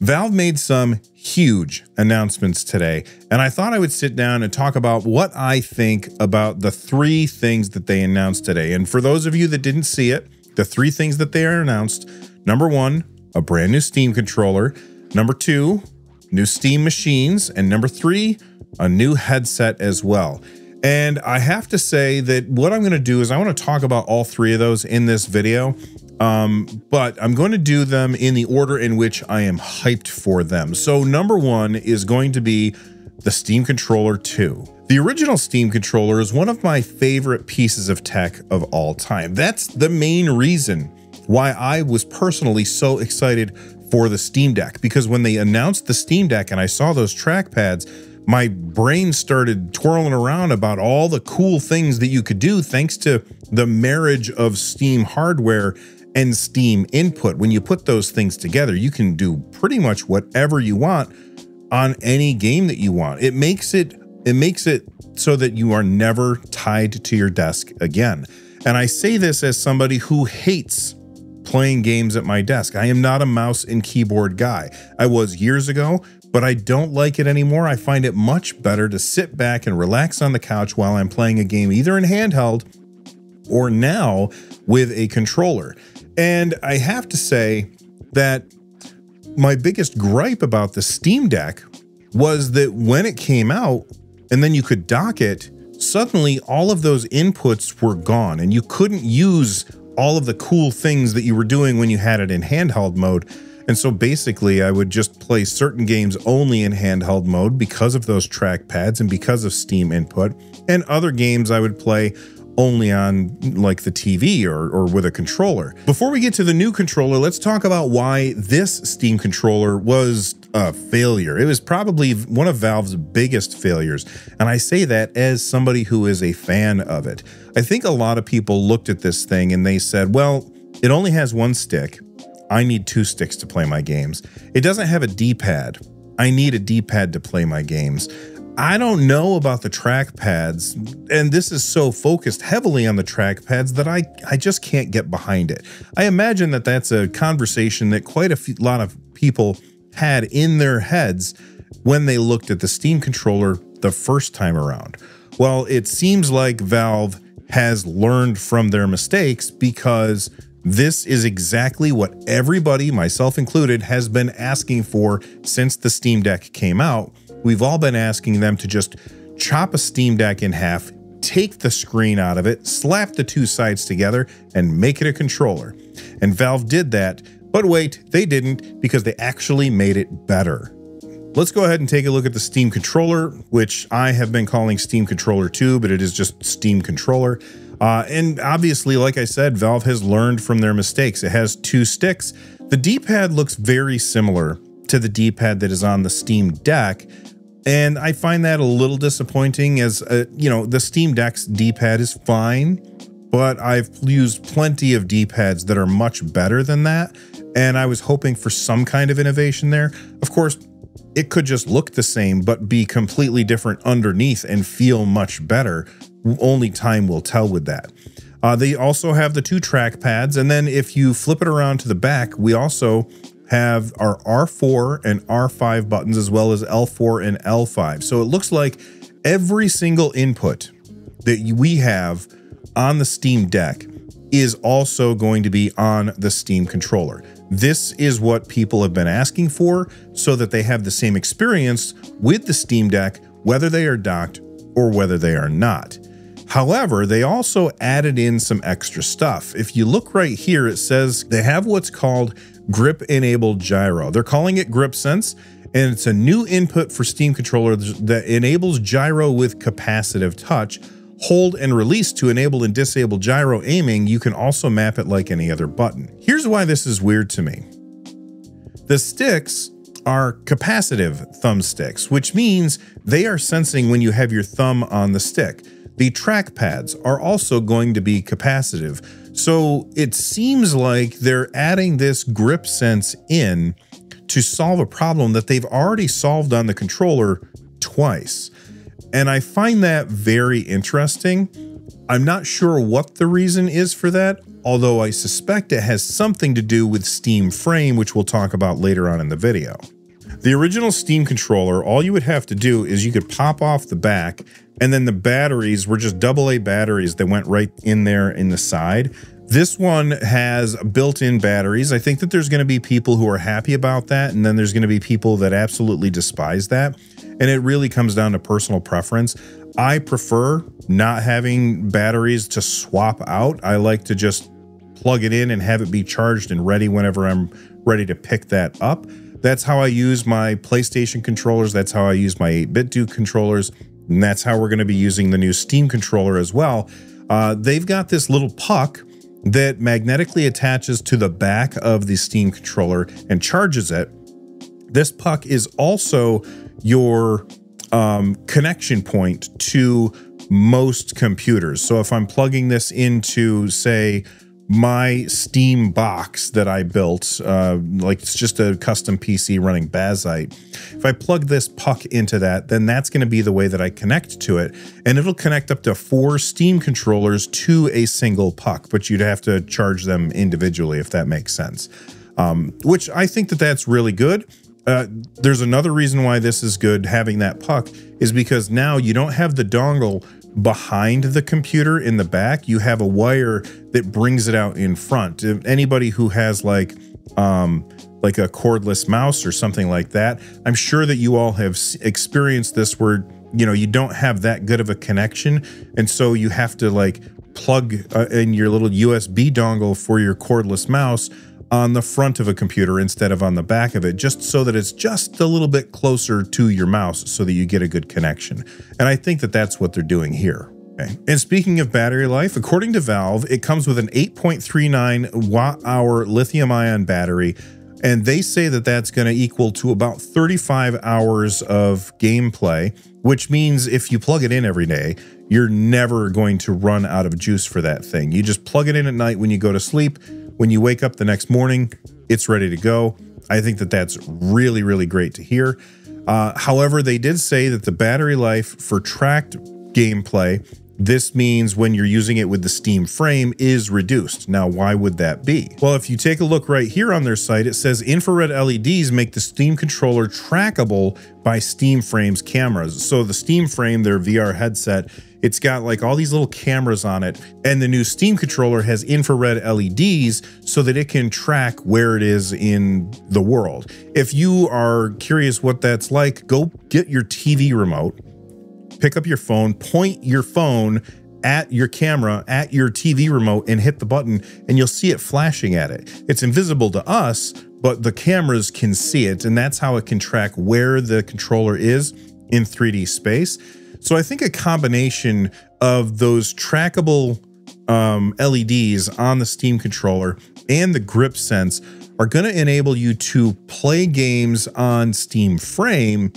Valve made some huge announcements today, and I thought I would sit down and talk about what I think about the three things that they announced today. And for those of you that didn't see it, the three things that they announced: number one, a brand new Steam controller; number two, new Steam machines; and number three, a new headset as well. And I have to say that what I'm going to do is I want to talk about all three of those in this video. But I'm going to do them in the order in which I am hyped for them. So number one is going to be the Steam Controller 2. The original Steam controller is one of my favorite pieces of tech of all time. That's the main reason why I was personally so excited for the Steam Deck, because when they announced the Steam Deck and I saw those trackpads, my brain started twirling around about all the cool things that you could do thanks to the marriage of Steam hardware and Steam input. When you put those things together, you can do pretty much whatever you want on any game that you want. It makes it so that you are never tied to your desk again. And I say this as somebody who hates playing games at my desk. I am not a mouse and keyboard guy. I was years ago, but I don't like it anymore. I find it much better to sit back and relax on the couch while I'm playing a game, either in handheld or now with a controller. And I have to say that my biggest gripe about the Steam Deck was that when it came out and then you could dock it, suddenly all of those inputs were gone and you couldn't use all of the cool things that you were doing when you had it in handheld mode. And so basically I would just play certain games only in handheld mode because of those trackpads and because of Steam input, and other games I would play only on like the TV or with a controller. Before we get to the new controller, let's talk about why this Steam controller was a failure. It was probably one of Valve's biggest failures, and I say that as somebody who is a fan of it. I think a lot of people looked at this thing and they said, well, it only has one stick. I need two sticks to play my games. It doesn't have a D-pad. I need a D-pad to play my games. I don't know about the trackpads, and this is so focused heavily on the trackpads that I just can't get behind it. I imagine that that's a conversation that quite a lot of people had in their heads when they looked at the Steam controller the first time around. Well, it seems like Valve has learned from their mistakes, because this is exactly what everybody, myself included, has been asking for since the Steam Deck came out. We've all been asking them to just chop a Steam Deck in half, take the screen out of it, slap the two sides together, and make it a controller. And Valve did that, but wait, they didn't, because they actually made it better. Let's go ahead and take a look at the Steam controller, which I have been calling Steam Controller 2, but it is just Steam Controller. And obviously, like I said, Valve has learned from their mistakes. It has two sticks. The D-pad looks very similar to the D-pad that is on the Steam Deck, and I find that a little disappointing, as you know, the Steam Deck's D-pad is fine, but I've used plenty of D-pads that are much better than that, and I was hoping for some kind of innovation there. Of course, it could just look the same, but be completely different underneath and feel much better. Only time will tell with that. They also have the two trackpads, and then if you flip it around to the back, we also have our R4 and R5 buttons, as well as L4 and L5. So it looks like every single input that we have on the Steam Deck is also going to be on the Steam controller. This is what people have been asking for, so that they have the same experience with the Steam Deck, whether they are docked or whether they are not. However, they also added in some extra stuff. If you look right here, it says they have what's called grip-enabled gyro. They're calling it GripSense, and it's a new input for Steam controller that enables gyro with capacitive touch. Hold and release to enable and disable gyro aiming. You can also map it like any other button. Here's why this is weird to me. The sticks are capacitive thumbsticks, which means they are sensing when you have your thumb on the stick. The trackpads are also going to be capacitive. So it seems like they're adding this grip sense in to solve a problem that they've already solved on the controller twice. And I find that very interesting. I'm not sure what the reason is for that. although I suspect it has something to do with Steam Frame, which we'll talk about later on in the video. The original Steam controller, all you would have to do is you could pop off the back, and then the batteries were just AA batteries that went right in there in the side. This one has built-in batteries. I think that there's going to be people who are happy about that, and then there's going to be people that absolutely despise that. And it really comes down to personal preference. I prefer not having batteries to swap out. I like to just plug it in and have it be charged and ready whenever I'm ready to pick that up. That's how I use my PlayStation controllers. That's how I use my 8BitDo controllers. And that's how we're going to be using the new Steam controller as well. They've got this little puck that magnetically attaches to the back of the Steam controller and charges it. This puck is also your connection point to most computers. So if I'm plugging this into, say, my Steam box that I built, like it's just a custom PC running Bazite. If I plug this puck into that, then that's going to be the way that I connect to it. And it'll connect up to 4 Steam controllers to a single puck, but you'd have to charge them individually, if that makes sense. Which I think that that's really good. There's another reason why this is good, having that puck, is because now you don't have the dongle behind the computer in the back. You have a wire that brings it out in front. If anybody who has like a cordless mouse or something like that, I'm sure that you all have experienced this where, you know, you don't have that good of a connection. And so you have to like plug in your little USB dongle for your cordless mouse on the front of a computer instead of on the back of it, just so that it's just a little bit closer to your mouse so that you get a good connection. And I think that that's what they're doing here. Okay. And speaking of battery life, according to Valve, it comes with an 8.39 watt-hour lithium-ion battery, and they say that that's going to equal to about 35 hours of gameplay, which means if you plug it in every day, you're never going to run out of juice for that thing. You just plug it in at night when you go to sleep. When you wake up the next morning, it's ready to go. I think that that's really, really great to hear. However, they did say that the battery life for tracked gameplay, this means when you're using it with the Steam Frame, is reduced. Now, why would that be? Well, if you take a look right here on their site, it says infrared LEDs make the Steam controller trackable by Steam Frame's cameras. So the Steam Frame, their VR headset, it's got like all these little cameras on it, and the new Steam controller has infrared LEDs so that it can track where it is in the world. If you are curious what that's like, go get your TV remote, pick up your phone, point your phone at your camera, at your TV remote, and hit the button, and you'll see it flashing at it. It's invisible to us, but the cameras can see it, and that's how it can track where the controller is in 3D space. So I think a combination of those trackable LEDs on the Steam controller and the grip sense are going to enable you to play games on Steam Frame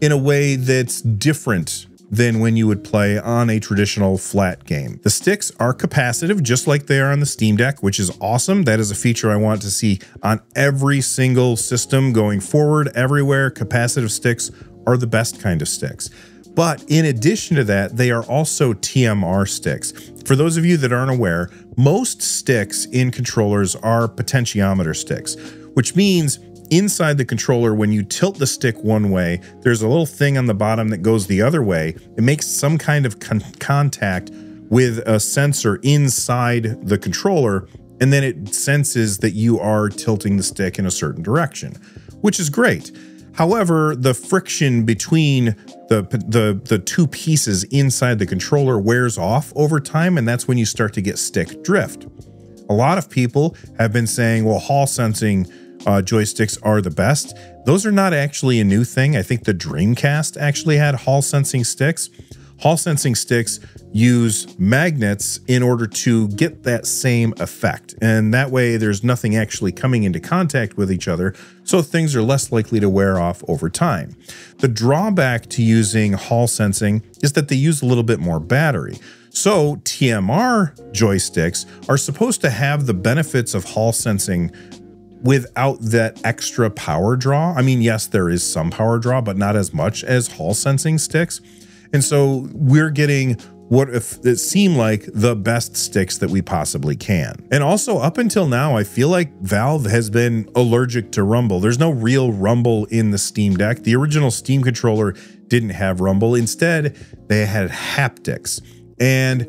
in a way that's different than when you would play on a traditional flat game. The sticks are capacitive, just like they are on the Steam Deck, which is awesome. That is a feature I want to see on every single system going forward. Everywhere, capacitive sticks are the best kind of sticks. But in addition to that, they are also TMR sticks. For those of you that aren't aware, most sticks in controllers are potentiometer sticks, which means inside the controller, when you tilt the stick one way, there's a little thing on the bottom that goes the other way. It makes some kind of contact with a sensor inside the controller, and then it senses that you are tilting the stick in a certain direction, which is great. However, the friction between the two pieces inside the controller wears off over time, and that's when you start to get stick drift. A lot of people have been saying, well, Hall sensing joysticks are the best. Those are not actually a new thing. I think the Dreamcast actually had Hall sensing sticks. Hall sensing sticks use magnets in order to get that same effect. And that way there's nothing actually coming into contact with each other, so things are less likely to wear off over time. The drawback to using Hall sensing is that they use a little bit more battery. So TMR joysticks are supposed to have the benefits of Hall sensing without that extra power draw. I mean, yes, there is some power draw, but not as much as Hall sensing sticks. And so we're getting what if it seemed like the best sticks that we possibly can. And also up until now, I feel like Valve has been allergic to rumble. There's no real rumble in the Steam Deck. The original Steam controller didn't have rumble. Instead, they had haptics. And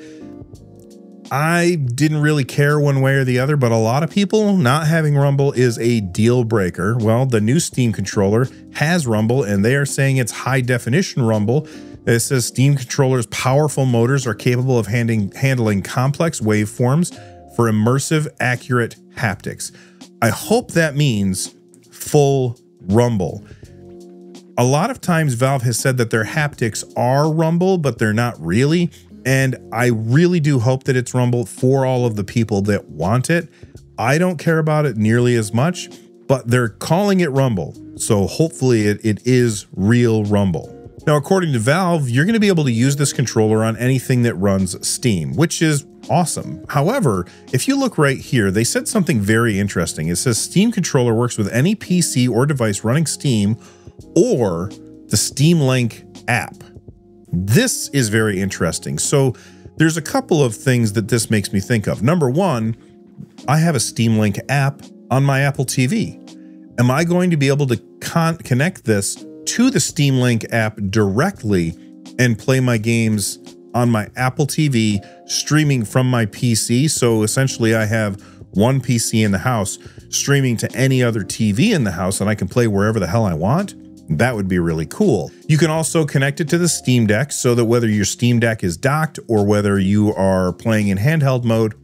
I didn't really care one way or the other, but a lot of people, not having rumble is a deal breaker. Well, the new Steam controller has rumble, and they are saying it's high definition rumble. It says Steam controller's powerful motors are capable of handling complex waveforms for immersive, accurate haptics. I hope that means full rumble. A lot of times Valve has said that their haptics are rumble, but they're not really. And I really do hope that it's rumble for all of the people that want it. I don't care about it nearly as much, but they're calling it rumble. So hopefully it is real rumble. Now, according to Valve, you're going to be able to use this controller on anything that runs Steam, which is awesome. However, if you look right here, they said something very interesting. It says Steam controller works with any PC or device running Steam or the Steam Link app. This is very interesting. So there's a couple of things that this makes me think of. Number one, I have a Steam Link app on my Apple TV. Am I going to be able to connect this to the Steam Link app directly and play my games on my Apple TV streaming from my PC? So essentially I have one PC in the house streaming to any other TV in the house, and I can play wherever the hell I want. That would be really cool. You can also connect it to the Steam Deck so that whether your Steam Deck is docked or whether you are playing in handheld mode,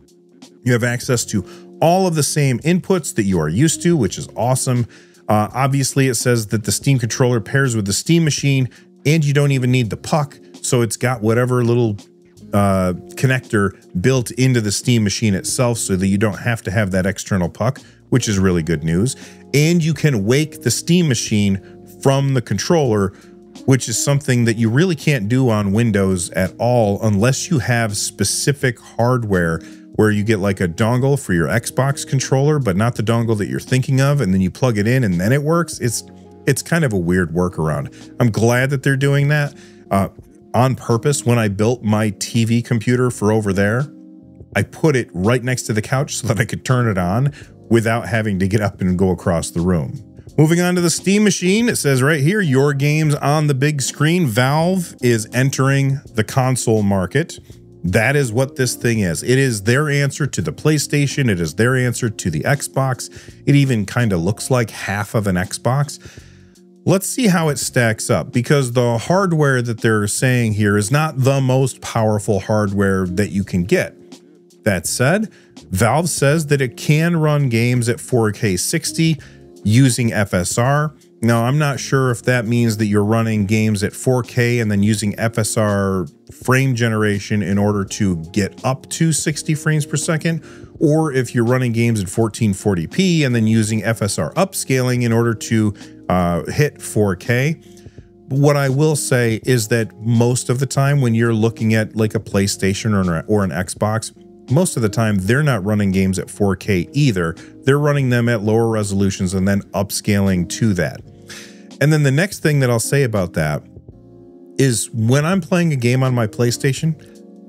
you have access to all of the same inputs that you are used to, which is awesome. Obviously, it says that the Steam controller pairs with the Steam machine, and you don't even need the puck. So it's got whatever little connector built into the Steam machine itself so that you don't have to have that external puck, which is really good news. And you can wake the Steam machine from the controller, which is something that you really can't do on Windows at all unless you have specific hardware where you get like a dongle for your Xbox controller, but not the dongle that you're thinking of, and then you plug it in and then it works. It's kind of a weird workaround. I'm glad that they're doing that on purpose. When I built my TV computer for over there, I put it right next to the couch so that I could turn it on without having to get up and go across the room. Moving on to the Steam machine, it says right here, your games on the big screen. Valve is entering the console market. That is what this thing is. It is their answer to the PlayStation. It is their answer to the Xbox. It even kind of looks like half of an Xbox. Let's see how it stacks up, because the hardware that they're saying here is not the most powerful hardware that you can get. That said, Valve says that it can run games at 4K 60 using FSR. Now, I'm not sure if that means that you're running games at 4K and then using FSR frame generation in order to get up to 60 frames per second, or if you're running games at 1440p and then using FSR upscaling in order to hit 4K. What I will say is that most of the time when you're looking at like a PlayStation or an Xbox, most of the time they're not running games at 4K either. They're running them at lower resolutions and then upscaling to that. And then the next thing that I'll say about that is when I'm playing a game on my PlayStation,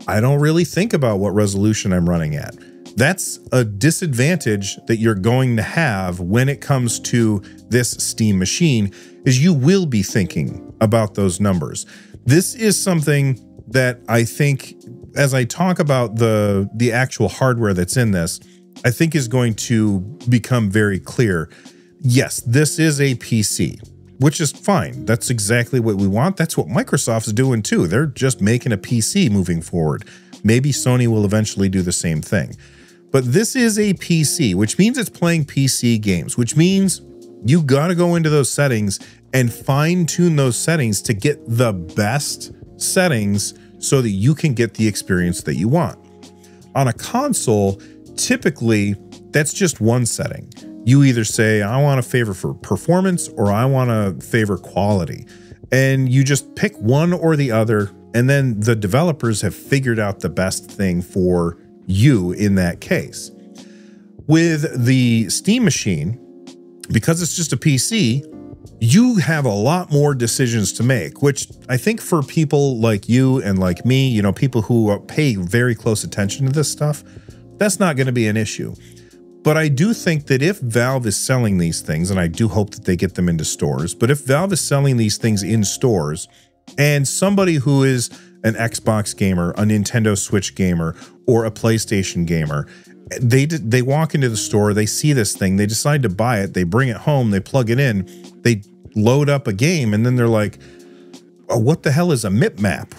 I don't really think about what resolution I'm running at. That's a disadvantage that you're going to have when it comes to this Steam machine, is you will be thinking about those numbers. This is something that I think, as I talk about the actual hardware that's in this, I think is going to become very clear. Yes, this is a PC, which is fine. That's exactly what we want. That's what Microsoft's doing too. They're just making a PC moving forward. Maybe Sony will eventually do the same thing. But this is a PC, which means it's playing PC games, which means you got to go into those settings and fine tune those settings to get the best settings so that you can get the experience that you want. On a console, typically that's just one setting. You either say, I want to favor for performance or I want to favor quality. And you just pick one or the other. And then the developers have figured out the best thing for you in that case. With the Steam machine, because it's just a PC, you have a lot more decisions to make, which I think for people like you and like me, you know, people who pay very close attention to this stuff, that's not going to be an issue. But I do think that if Valve is selling these things, and I do hope that they get them into stores, but if Valve is selling these things in stores and somebody who is an Xbox gamer, a Nintendo Switch gamer, or a PlayStation gamer, they walk into the store, they see this thing, they decide to buy it, they bring it home, they plug it in, they load up a game, and then they're like, oh, what the hell is a MIP map?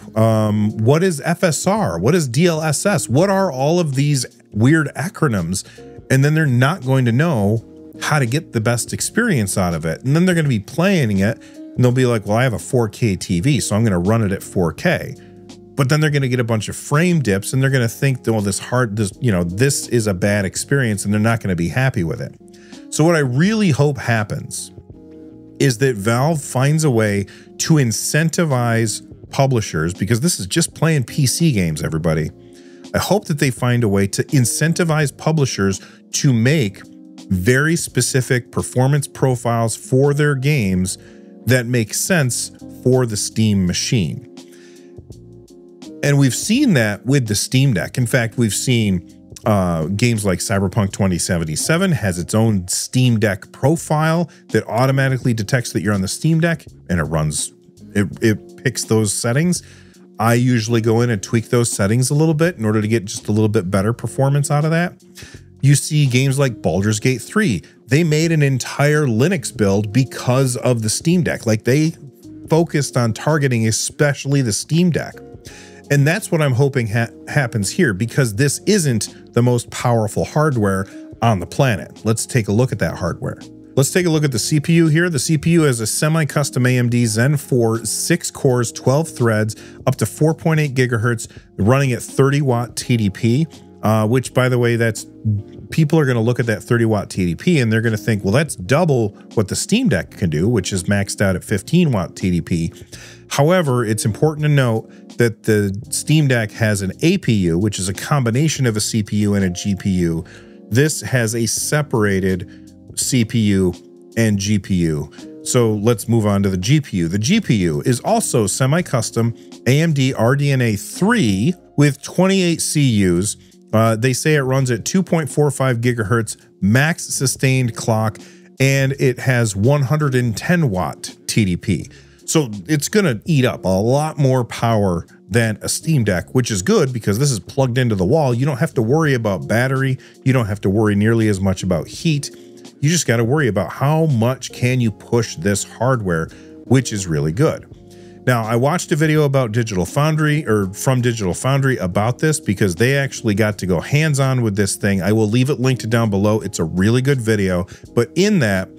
What is FSR? What is DLSS? What are all of these weird acronyms? And then they're not going to know how to get the best experience out of it. And then they're going to be playing it and they'll be like, well, I have a 4K TV, so I'm going to run it at 4K. But then they're going to get a bunch of frame dips and they're going to think, oh, this is a bad experience, and they're not going to be happy with it. So what I really hope happens is that Valve finds a way to incentivize publishers, because this is just playing PC games, everybody. I hope that they find a way to incentivize publishers to make very specific performance profiles for their games that make sense for the Steam machine. And we've seen that with the Steam Deck. In fact, we've seen games like Cyberpunk 2077 has its own Steam Deck profile that automatically detects that you're on the Steam Deck, and it picks those settings. I usually go in and tweak those settings a little bit in order to get just a little bit better performance out of that. You see games like Baldur's Gate 3. They made an entire Linux build because of the Steam Deck. Like, they focused on targeting especially the Steam Deck. And that's what I'm hoping happens here, because this isn't the most powerful hardware on the planet. Let's take a look at that hardware. Let's take a look at the CPU here. The CPU is a semi-custom AMD Zen 4, 6 cores, 12 threads, up to 4.8 gigahertz, running at 30 watt TDP, which, by the way, people are going to look at that 30 watt TDP and they're going to think, well, that's double what the Steam Deck can do, which is maxed out at 15 watt TDP. However, it's important to note that the Steam Deck has an APU, which is a combination of a CPU and a GPU. This has a separated CPU and GPU. So let's move on to the GPU. The GPU is also semi-custom AMD RDNA 3 with 28 CUs. They say it runs at 2.45 gigahertz max sustained clock, and it has 110 watt TDP. So it's going to eat up a lot more power than a Steam Deck, which is good because this is plugged into the wall. You don't have to worry about battery. You don't have to worry nearly as much about heat. You just got to worry about how much can you push this hardware, which is really good. Now, I watched a video about Digital Foundry, or from Digital Foundry, about this because they actually got to go hands-on with this thing. I will leave it linked down below. It's a really good video, but in that,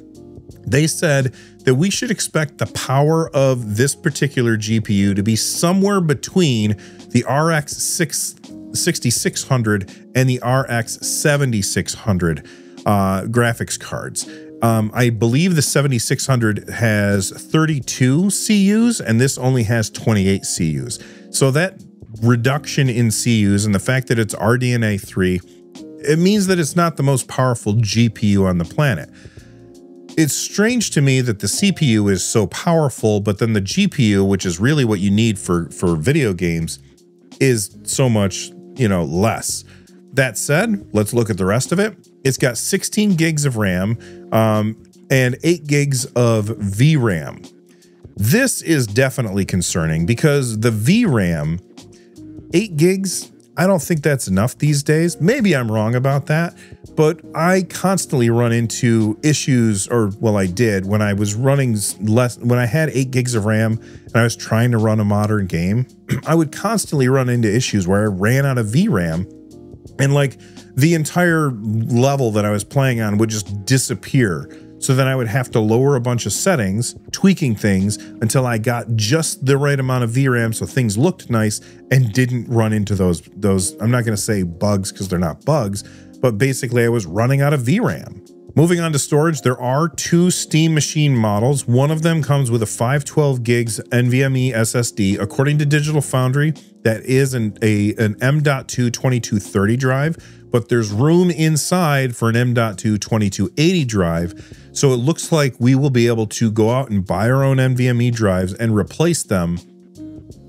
they said that we should expect the power of this particular GPU to be somewhere between the RX 6600 and the RX 7600 graphics cards. I believe the 7600 has 32 CUs and this only has 28 CUs. So that reduction in CUs and the fact that it's RDNA 3, it means that it's not the most powerful GPU on the planet. It's strange to me that the CPU is so powerful, but then the GPU, which is really what you need for video games, is so much, less. That said, let's look at the rest of it. It's got 16 gigs of RAM and 8 gigs of VRAM. This is definitely concerning because the VRAM, 8 gigs, I don't think that's enough these days. Maybe I'm wrong about that, but I constantly run into issues, or well, I did when I was running when I had 8 gigs of RAM and I was trying to run a modern game, I would constantly run into issues where I ran out of VRAM and like the entire level that I was playing on would just disappear. So then I would have to lower a bunch of settings, tweaking things until I got just the right amount of VRAM so things looked nice and didn't run into those I'm not going to say bugs because they're not bugs, but basically I was running out of VRAM. Moving on to storage, there are 2 Steam Machine models. One of them comes with a 512 gigs NVMe SSD. According to Digital Foundry, that is an M.2 2230 drive, but there's room inside for an M.2 2280 drive. So it looks like we will be able to go out and buy our own NVMe drives and replace them.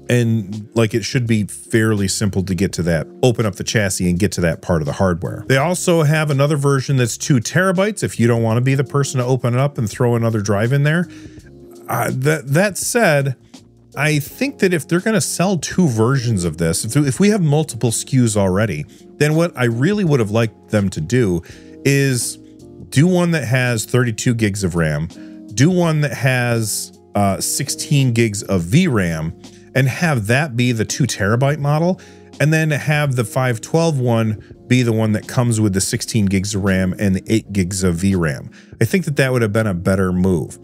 And like, it should be fairly simple to get to that, open up the chassis and get to that part of the hardware. They also have another version that's 2 terabytes if you don't want to be the person to open it up and throw another drive in there. That said, I think that if they're going to sell 2 versions of this, if we have multiple SKUs already, then what I really would have liked them to do is do one that has 32 gigs of RAM, do one that has 16 gigs of VRAM, and have that be the 2 terabyte model, and then have the 512 one be the one that comes with the 16 gigs of RAM and the 8 gigs of VRAM. I think that that would have been a better move.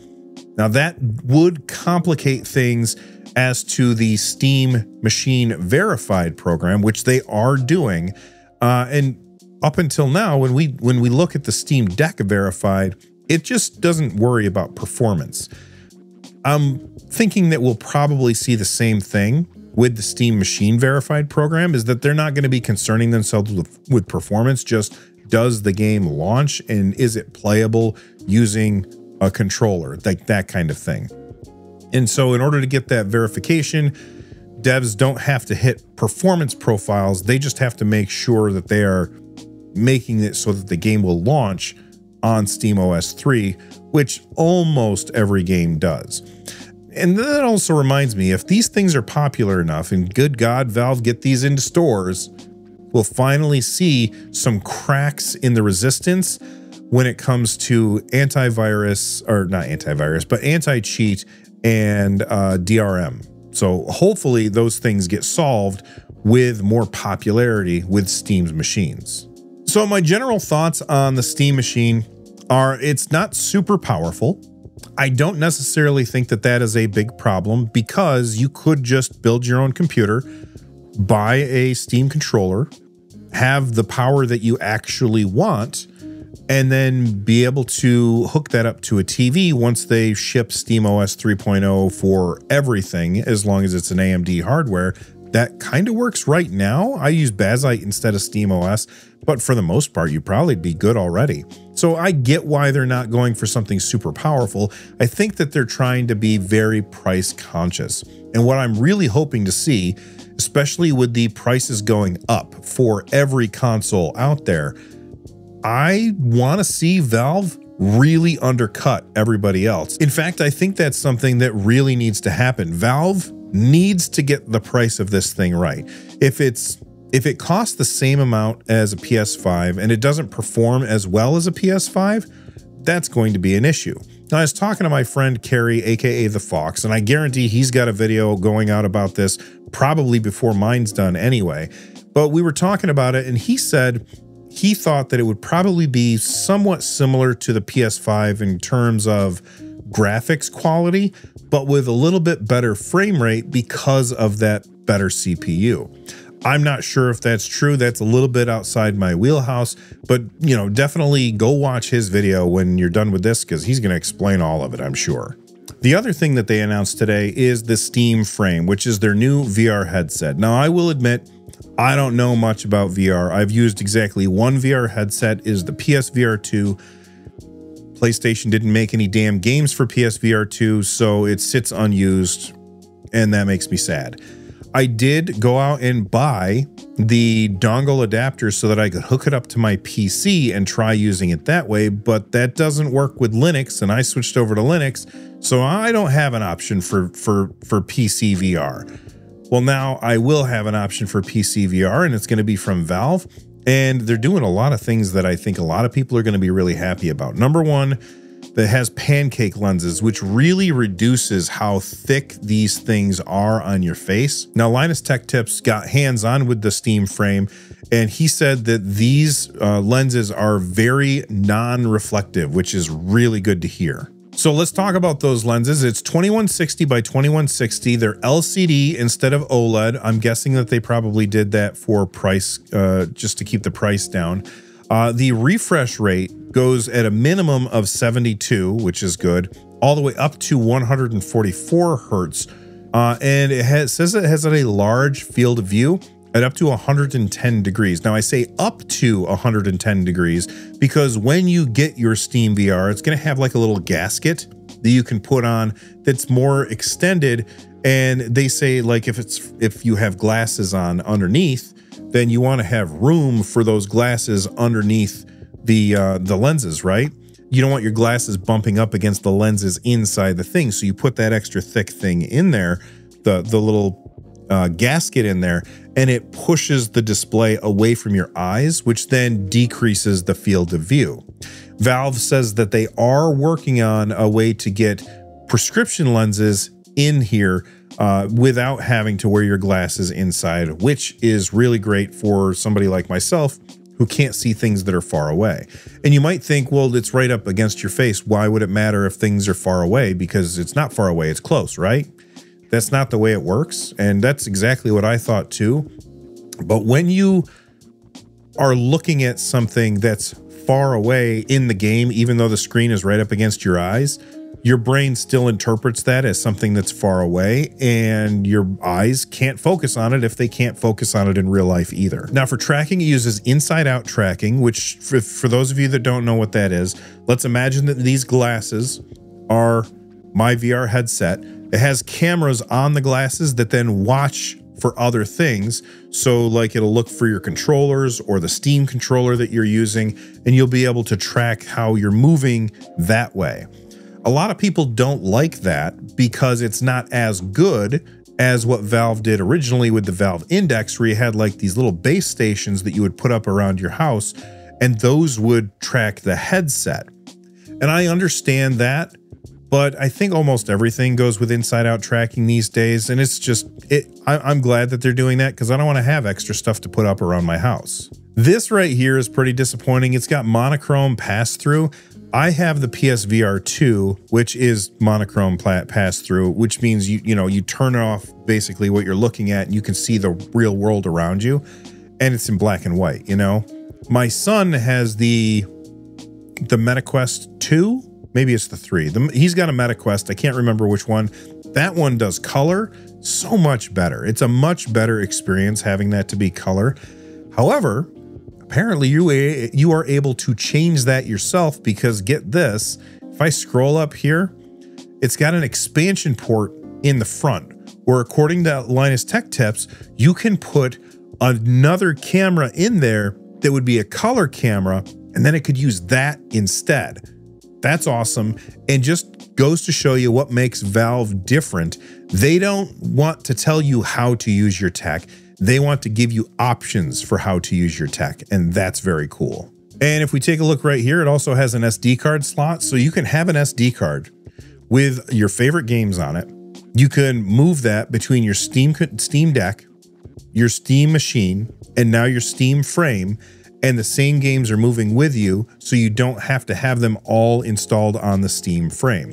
Now that would complicate things as to the Steam Machine Verified program, which they are doing. And up until now, when we look at the Steam Deck Verified, it just doesn't worry about performance. I'm thinking that we'll probably see the same thing with the Steam Machine Verified program, is that they're not going to be concerning themselves with performance, just does the game launch and is it playable using a controller, like that kind of thing. And so in order to get that verification, devs don't have to hit performance profiles. They just have to make sure that they are making it so that the game will launch on SteamOS 3, which almost every game does. And that also reminds me, if these things are popular enough, and good God, Valve, get these into stores, we'll finally see some cracks in the resistance when it comes to antivirus, or not antivirus, but anti-cheat and DRM. So hopefully those things get solved with more popularity with Steam's machines. So my general thoughts on the Steam machine are, it's not super powerful. I don't necessarily think that that is a big problem, because you could just build your own computer, buy a Steam controller, have the power that you actually want, and then be able to hook that up to a TV once they ship SteamOS 3.0 for everything, as long as it's an AMD hardware. That kind of works right now. I use Bazzite instead of SteamOS, but for the most part, you'd probably be good already. So I get why they're not going for something super powerful. I think that they're trying to be very price conscious. And what I'm really hoping to see, especially with the prices going up for every console out there, I want to see Valve really undercut everybody else. In fact, I think that's something that really needs to happen. Valve needs to get the price of this thing right. If it costs the same amount as a PS5 and it doesn't perform as well as a PS5, that's going to be an issue. Now, I was talking to my friend Kerry, aka The Fox, and I guarantee he's got a video going out about this probably before mine's done anyway. But we were talking about it, and he said he thought that it would probably be somewhat similar to the PS5 in terms of graphics quality, but with a little bit better frame rate because of that better CPU. I'm not sure if that's true. That's a little bit outside my wheelhouse, but you know, definitely go watch his video when you're done with this, because he's going to explain all of it, I'm sure. The other thing that they announced today is the Steam Frame, which is their new VR headset. Now, I will admit, I don't know much about VR. I've used exactly one VR headset, is the PSVR 2. PlayStation didn't make any damn games for PSVR 2, so it sits unused, and that makes me sad. I did go out and buy the dongle adapter so that I could hook it up to my PC and try using it that way, but that doesn't work with Linux, and I switched over to Linux, so I don't have an option for PC VR. Well, now I will have an option for PC VR, and it's going to be from Valve. And they're doing a lot of things that I think a lot of people are going to be really happy about. Number one, that has pancake lenses, which really reduces how thick these things are on your face. Now, Linus Tech Tips got hands-on with the Steam Frame, and he said that these lenses are very non-reflective, which is really good to hear. So let's talk about those lenses. It's 2160 by 2160. They're LCD instead of OLED. I'm guessing that they probably did that for price, just to keep the price down. The refresh rate goes at a minimum of 72, which is good, all the way up to 144 hertz. And it says it has a large field of view. at up to 110 degrees. Now I say up to 110 degrees because when you get your Steam VR, it's going to have like a little gasket that you can put on that's more extended. And they say like if you have glasses on underneath, then you want to have room for those glasses underneath the lenses, right? You don't want your glasses bumping up against the lenses inside the thing. So you put that extra thick thing in there, the little gasket in there, and it pushes the display away from your eyes, which then decreases the field of view. Valve says that they are working on a way to get prescription lenses in here without having to wear your glasses inside, which is really great for somebody like myself who can't see things that are far away. And you might think, well, it's right up against your face. Why would it matter if things are far away? Because it's not far away, it's close, right? That's not the way it works. And that's exactly what I thought too. But when you are looking at something that's far away in the game, even though the screen is right up against your eyes, your brain still interprets that as something that's far away, and your eyes can't focus on it if they can't focus on it in real life either. Now for tracking, it uses inside-out tracking, which for those of you that don't know what that is, let's imagine that these glasses are my VR headset. It has cameras on the glasses that then watch for other things. So like it'll look for your controllers or the Steam controller that you're using, and you'll be able to track how you're moving that way. A lot of people don't like that because it's not as good as what Valve did originally with the Valve Index, where you had like these little base stations that you would put up around your house, and those would track the headset. And I understand that, but I think almost everything goes with inside-out tracking these days, and it's just, I'm glad that they're doing that because I don't want to have extra stuff to put up around my house. This right here is pretty disappointing. It's got monochrome pass-through. I have the PSVR 2, which is monochrome pass-through, which means you turn off basically what you're looking at and you can see the real world around you, and it's in black and white, My son has the MetaQuest 2, maybe it's the 3. He's got a MetaQuest, I can't remember which one. That one does color so much better. It's a much better experience having that to be color. However, apparently you are able to change that yourself because get this, if I scroll up here, it's got an expansion port in the front where according to Linus Tech Tips, you can put another camera in there that would be a color camera, and then it could use that instead. That's awesome, and just goes to show you what makes Valve different. They don't want to tell you how to use your tech. They want to give you options for how to use your tech, and that's very cool. And if we take a look right here, it also has an SD card slot, so you can have an SD card with your favorite games on it. You can move that between your Steam Deck, your Steam machine, and now your Steam frame, and the same games are moving with you, so you don't have to have them all installed on the Steam frame.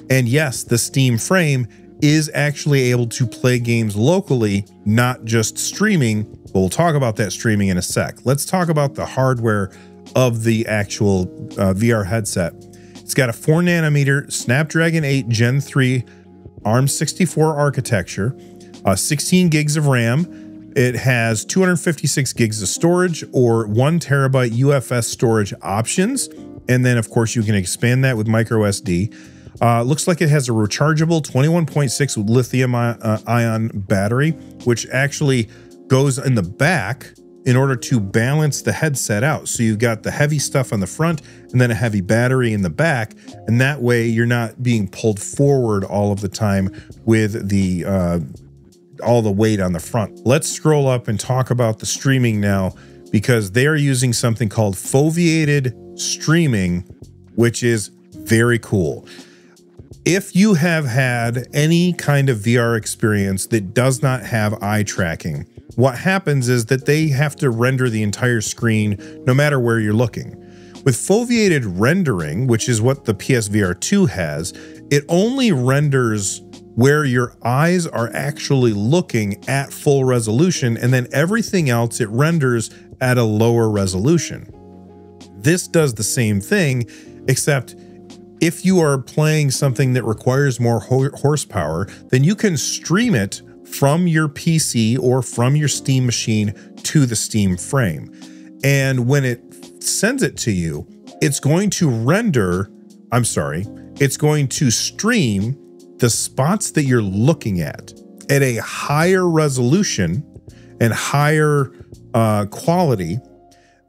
And yes, the Steam frame is actually able to play games locally, not just streaming, but we'll talk about that streaming in a sec. Let's talk about the hardware of the actual VR headset. It's got a 4nm Snapdragon 8 Gen 3 ARM64 architecture, 16 gigs of RAM. It has 256 gigs of storage or 1 terabyte UFS storage options. And then of course you can expand that with micro SD. Looks like it has a rechargeable 21.6 lithium ion battery, which actually goes in the back in order to balance the headset out. So you've got the heavy stuff on the front and then a heavy battery in the back. And that way you're not being pulled forward all of the time with the all the weight on the front. Let's scroll up and talk about the streaming now, because they are using something called foveated streaming, which is very cool. If you have had any kind of VR experience that does not have eye tracking, what happens is that they have to render the entire screen no matter where you're looking. With foveated rendering, which is what the PSVR 2 has, it only renders where your eyes are actually looking at full resolution, and then everything else it renders at a lower resolution. This does the same thing, except if you are playing something that requires more horsepower, then you can stream it from your PC or from your Steam machine to the Steam frame. And when it sends it to you, it's going to it's going to stream the spots that you're looking at a higher resolution and higher quality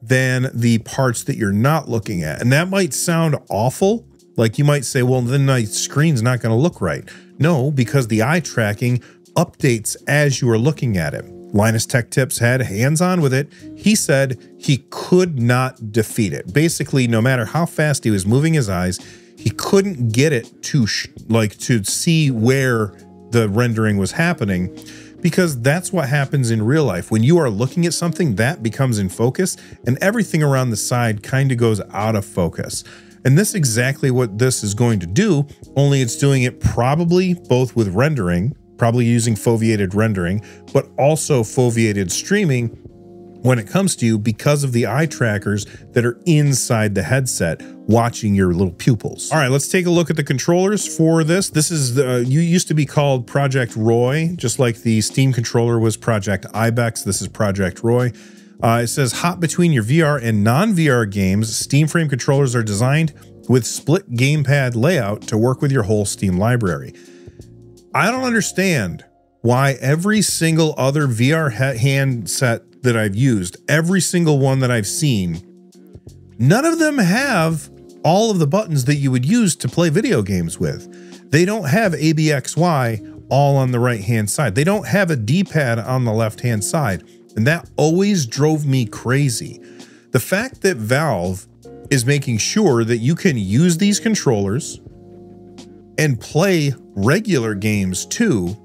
than the parts that you're not looking at. And that might sound awful. Like you might say, well, then my screen's not going to look right. No, because the eye tracking updates as you are looking at it. Linus Tech Tips had hands-on with it. He said he could not defeat it. Basically, no matter how fast he was moving his eyes, he couldn't get it to see where the rendering was happening, because that's what happens in real life. When you are looking at something, that becomes in focus and everything around the side kind of goes out of focus. And this is exactly what this is going to do, only it's doing it probably both with rendering, probably using foveated rendering, but also foveated streaming when it comes to you because of the eye trackers that are inside the headset watching your little pupils. All right, let's take a look at the controllers for this. This is you used to be called Project Roy, just like the Steam controller was Project Ibex. This is Project Roy. It says hop between your VR and non-VR games. Steam frame controllers are designed with split gamepad layout to work with your whole Steam library. I don't understand why every single other VR handset that I've used, every single one that I've seen, none of them have all of the buttons that you would use to play video games with. They don't have ABXY all on the right-hand side. They don't have a D-pad on the left-hand side. And that always drove me crazy. The fact that Valve is making sure that you can use these controllers and play regular games too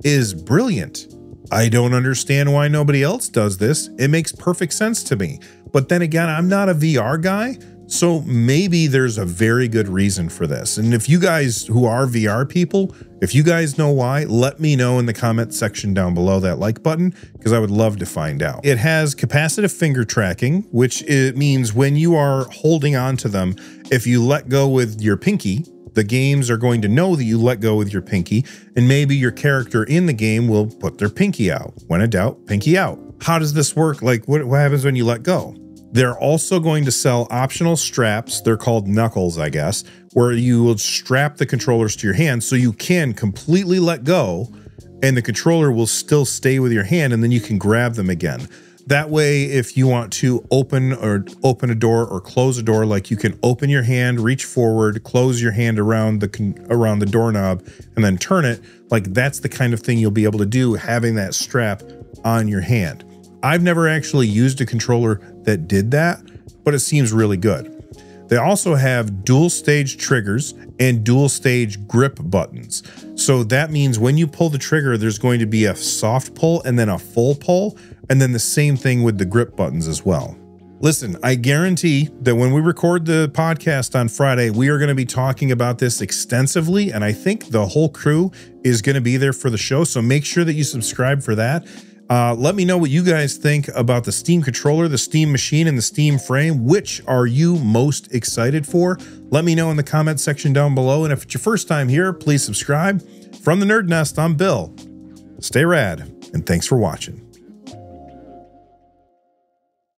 is brilliant. I don't understand why nobody else does this. It makes perfect sense to me. But then again, I'm not a VR guy, so maybe there's a very good reason for this. And if you guys who are VR people, if you guys know why, let me know in the comment section down below that like button, because I would love to find out. It has capacitive finger tracking, which it means when you are holding on to them, if you let go with your pinky, the games are going to know that you let go with your pinky, and maybe your character in the game will put their pinky out. When in doubt, pinky out. How does this work? Like, what happens when you let go? They're also going to sell optional straps. They're called knuckles, I guess, where you will strap the controllers to your hand so you can completely let go and the controller will still stay with your hand, and then you can grab them again. That way, if you want to open a door or close a door, like you can open your hand, reach forward, close your hand around the doorknob, and then turn it. Like, that's the kind of thing you'll be able to do having that strap on your hand. I've never actually used a controller that did that, but it seems really good. They also have dual stage triggers and dual stage grip buttons. So that means when you pull the trigger, there's going to be a soft pull and then a full pull, and then the same thing with the grip buttons as well. Listen, I guarantee that when we record the podcast on Friday, we are going to be talking about this extensively, and I think the whole crew is going to be there for the show, so make sure that you subscribe for that. Let me know what you guys think about the Steam controller, the Steam machine, and the Steam frame. Which are you most excited for? Let me know in the comment section down below. And if it's your first time here, please subscribe. From the Nerd Nest, I'm Bill. Stay rad, and thanks for watching.